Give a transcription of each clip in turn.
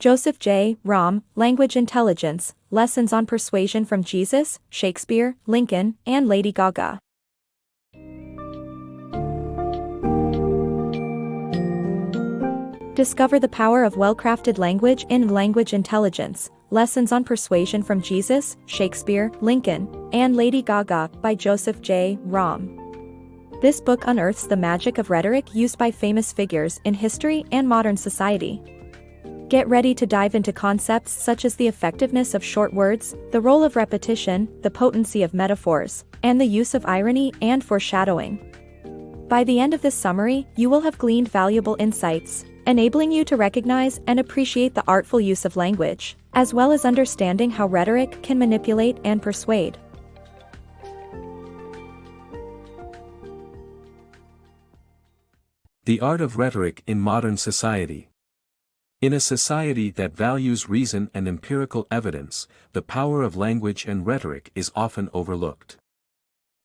JosephJRomm, Language Intelligence, Lessons on Persuasion from Jesus, Shakespeare, Lincoln, and Lady Gaga. Discover the power of well-crafted language in Language Intelligence, Lessons on Persuasion from Jesus, Shakespeare, Lincoln, and Lady Gaga by JosephJRomm. This book unearths the magic of rhetoric used by famous figures in history and modern society. Get ready to dive into concepts such as the effectiveness of short words, the role of repetition, the potency of metaphors, and the use of irony and foreshadowing. By the end of this summary, you will have gleaned valuable insights, enabling you to recognize and appreciate the artful use of language, as well as understanding how rhetoric can manipulate and persuade. The art of rhetoric in modern society. In a society that values reason and empirical evidence, the power of language and rhetoric is often overlooked.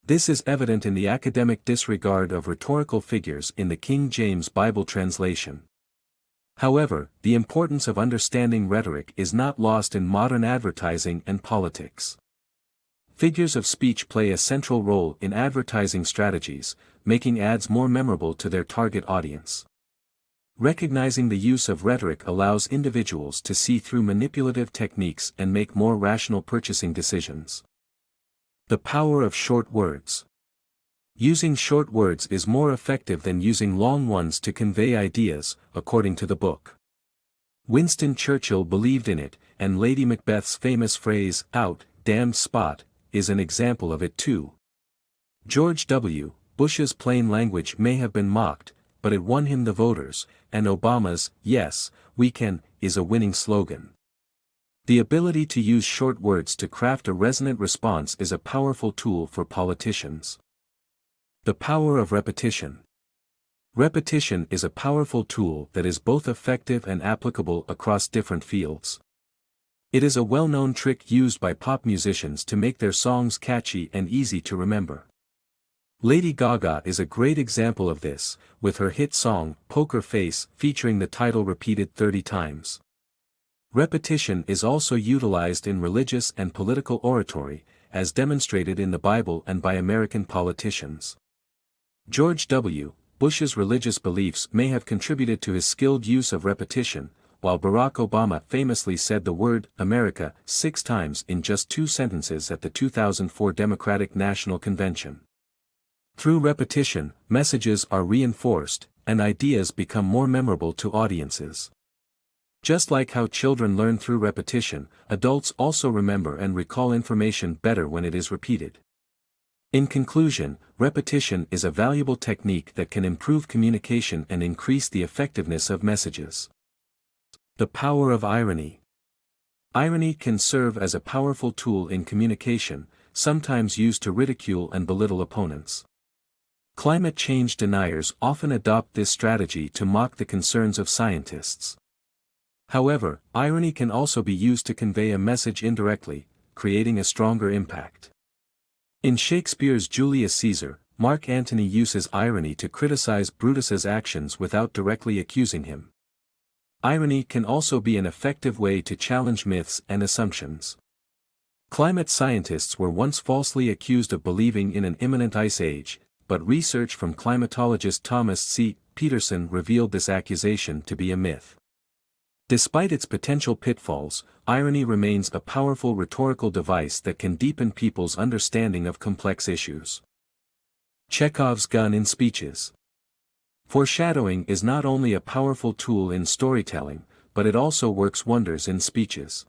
This is evident in the academic disregard of rhetorical figures in the King James Bible translation. However, the importance of understanding rhetoric is not lost in modern advertising and politics. Figures of speech play a central role in advertising strategies, making ads more memorable to their target audience. Recognizing the use of rhetoric allows individuals to see through manipulative techniques and make more rational purchasing decisions. The power of short words. Using short words is more effective than using long ones to convey ideas, according to the book. Winston Churchill believed in it, and Lady Macbeth's famous phrase, "Out, damned spot," is an example of it too. George W. Bush's plain language may have been mocked, but it won him the voters, and Obama's "Yes, we can" is a winning slogan. The ability to use short words to craft a resonant response is a powerful tool for politicians. The power of repetition. Repetition is a powerful tool that is both effective and applicable across different fields. It is a well-known trick used by pop musicians to make their songs catchy and easy to remember. Lady Gaga is a great example of this, with her hit song, "Poker Face," featuring the title repeated 30 times. Repetition is also utilized in religious and political oratory, as demonstrated in the Bible and by American politicians. George W. Bush's religious beliefs may have contributed to his skilled use of repetition, while Barack Obama famously said the word "America" 6 times in just 2 sentences at the 2004 Democratic National Convention. Through repetition, messages are reinforced, and ideas become more memorable to audiences. Just like how children learn through repetition, adults also remember and recall information better when it is repeated. In conclusion, repetition is a valuable technique that can improve communication and increase the effectiveness of messages. The power of irony. Irony can serve as a powerful tool in communication, sometimes used to ridicule and belittle opponents. Climate change deniers often adopt this strategy to mock the concerns of scientists. However, irony can also be used to convey a message indirectly, creating a stronger impact. In Shakespeare's Julius Caesar, Mark Antony uses irony to criticize Brutus's actions without directly accusing him. Irony can also be an effective way to challenge myths and assumptions. Climate scientists were once falsely accused of believing in an imminent ice age, but research from climatologist Thomas C. Peterson revealed this accusation to be a myth. Despite its potential pitfalls, irony remains a powerful rhetorical device that can deepen people's understanding of complex issues. Chekhov's gun in speeches. Foreshadowing is not only a powerful tool in storytelling, but it also works wonders in speeches.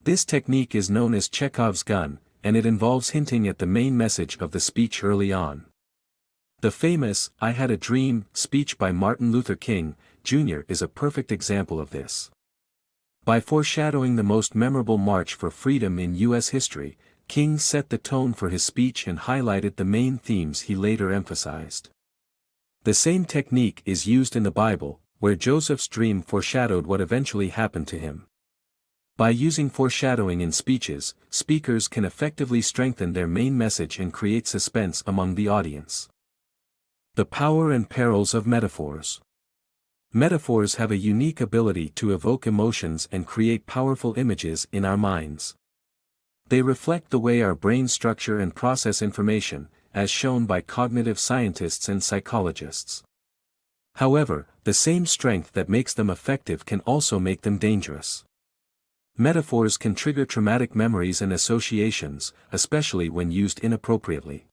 This technique is known as Chekhov's gun, and it involves hinting at the main message of the speech early on. The famous "I Had a Dream" speech by Martin Luther King, Jr. is a perfect example of this. By foreshadowing the most memorable march for freedom in U.S. history, King set the tone for his speech and highlighted the main themes he later emphasized. The same technique is used in the Bible, where Joseph's dream foreshadowed what eventually happened to him. By using foreshadowing in speeches, speakers can effectively strengthen their main message and create suspense among the audience. The power and perils of metaphors. Metaphors have a unique ability to evoke emotions and create powerful images in our minds. They reflect the way our brains structure and process information, as shown by cognitive scientists and psychologists. However, the same strength that makes them effective can also make them dangerous. Metaphors can trigger traumatic memories and associations, especially when used inappropriately.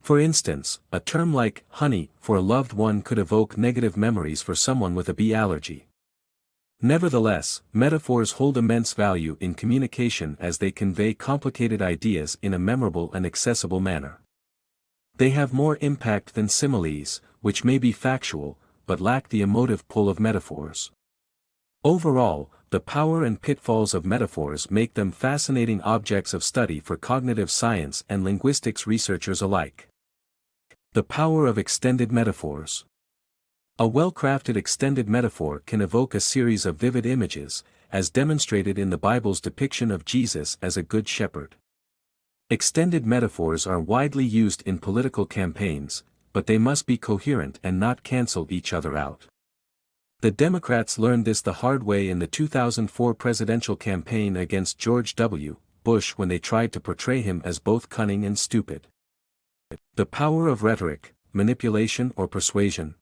For instance, a term like honey for a loved one could evoke negative memories for someone with a bee allergy. Nevertheless, metaphors hold immense value in communication as they convey complicated ideas in a memorable and accessible manner. They have more impact than similes, which may be factual, but lack the emotive pull of metaphors. Overall, the power and pitfalls of metaphors make them fascinating objects of study for cognitive science and linguistics researchers alike. The power of extended metaphors. A well-crafted extended metaphor can evoke a series of vivid images, as demonstrated in the Bible's depiction of Jesus as a good shepherd. Extended metaphors are widely used in political campaigns, but they must be coherent and not cancel each other out. The Democrats learned this the hard way in the 2004 presidential campaign against George W. Bush when they tried to portray him as both cunning and stupid. The power of rhetoric, manipulation or persuasion.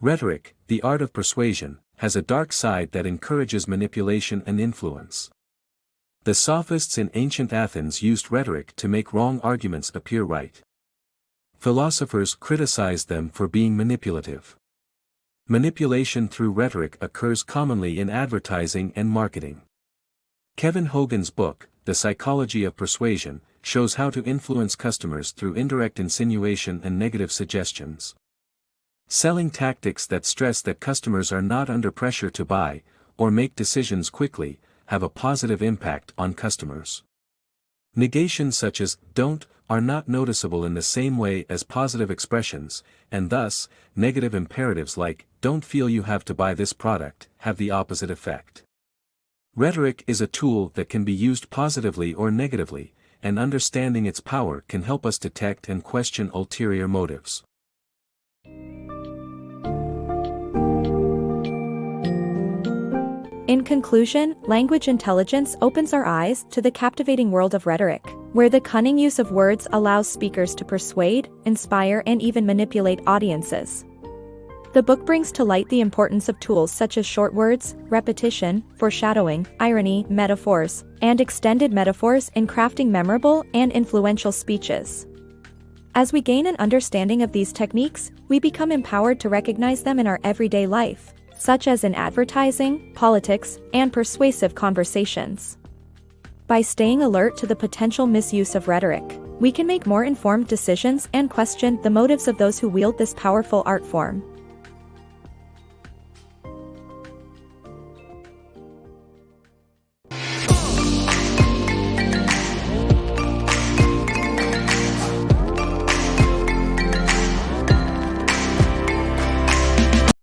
Rhetoric, the art of persuasion, has a dark side that encourages manipulation and influence. The sophists in ancient Athens used rhetoric to make wrong arguments appear right. Philosophers criticized them for being manipulative. Manipulation through rhetoric occurs commonly in advertising and marketing. Kevin Hogan's book, The Psychology of Persuasion, shows how to influence customers through indirect insinuation and negative suggestions. Selling tactics that stress that customers are not under pressure to buy, or make decisions quickly, have a positive impact on customers. Negations such as "don't" are not noticeable in the same way as positive expressions, and thus, negative imperatives like "don't feel you have to buy this product" have the opposite effect. Rhetoric is a tool that can be used positively or negatively, and understanding its power can help us detect and question ulterior motives. In conclusion, language intelligence opens our eyes to the captivating world of rhetoric, where the cunning use of words allows speakers to persuade, inspire, and even manipulate audiences. The book brings to light the importance of tools such as short words, repetition, foreshadowing, irony, metaphors, and extended metaphors in crafting memorable and influential speeches. As we gain an understanding of these techniques, we become empowered to recognize them in our everyday life, such as in advertising, politics, and persuasive conversations. By staying alert to the potential misuse of rhetoric, we can make more informed decisions and question the motives of those who wield this powerful art form.